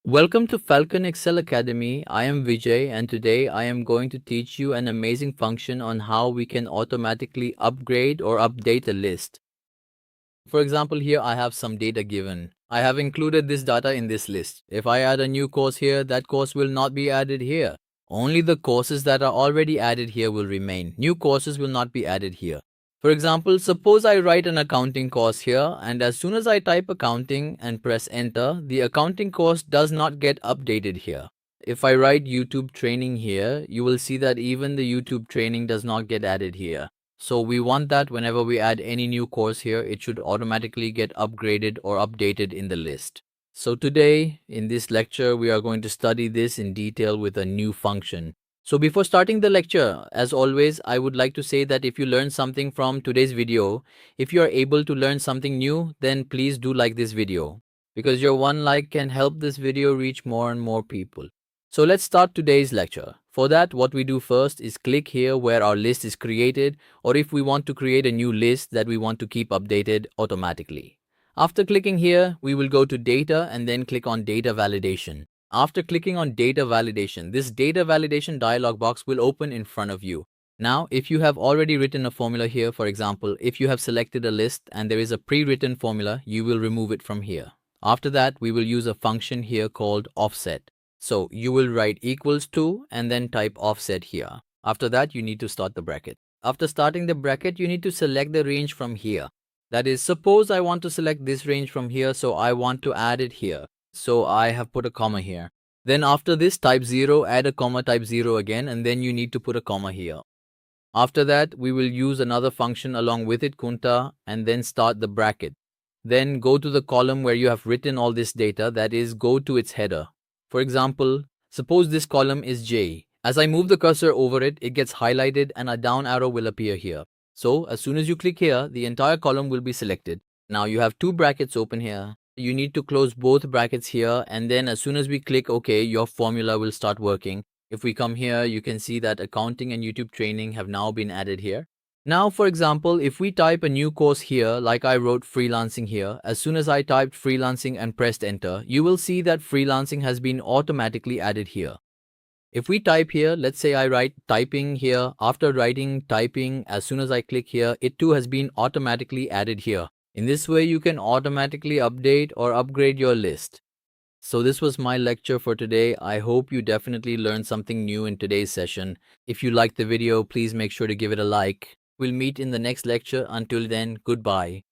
Welcome to Falcon Excel Academy. I am Vijay, and today I am going to teach you an amazing function on how we can automatically upgrade or update a list. For example, here I have some data given. I have included this data in this list. If I add a new course here, that course will not be added here. Only the courses that are already added here will remain. New courses will not be added here. For example, suppose I write an accounting course here, and as soon as I type accounting and press enter, the accounting course does not get updated here. If I write YouTube training here, you will see that even the YouTube training does not get added here. So we want that whenever we add any new course here, it should automatically get upgraded or updated in the list. So today, in this lecture, we are going to study this in detail with a new function. So before starting the lecture, as always, I would like to say that if you learned something from today's video, if you are able to learn something new, then please do like this video, because your one like can help this video reach more and more people. So let's start today's lecture. For that, what we do first is click here where our list is created, or if we want to create a new list that we want to keep updated automatically. After clicking here, we will go to data and then click on data validation. After clicking on data validation, this data validation dialog box will open in front of you. Now, if you have already written a formula here, for example, if you have selected a list and there is a pre-written formula, you will remove it from here. After that, we will use a function here called offset. So you will write equals to and then type offset here. After that, you need to start the bracket. After starting the bracket, you need to select the range from here. That is, suppose I want to select this range from here, so I want to add it here. So I have put a comma here. Then after this, type 0, add a comma, type 0 again, and then you need to put a comma here. After that, we will use another function along with it, kunta, and then start the bracket. Then go to the column where you have written all this data, that is, go to its header. For example, suppose this column is J. As I move the cursor over it, it gets highlighted and a down arrow will appear here. So as soon as you click here, the entire column will be selected. Now you have two brackets open here. You need to close both brackets here, and then as soon as we click OK, your formula will start working. If we come here, you can see that accounting and YouTube training have now been added here. Now, for example, if we type a new course here, like I wrote freelancing here, as soon as I typed freelancing and pressed enter, you will see that freelancing has been automatically added here. If we type here, let's say I write typing here, after writing typing, as soon as I click here, it too has been automatically added here. In this way, you can automatically update or upgrade your list. So this was my lecture for today. I hope you definitely learned something new in today's session. If you liked the video, please make sure to give it a like. We'll meet in the next lecture. Until then, goodbye.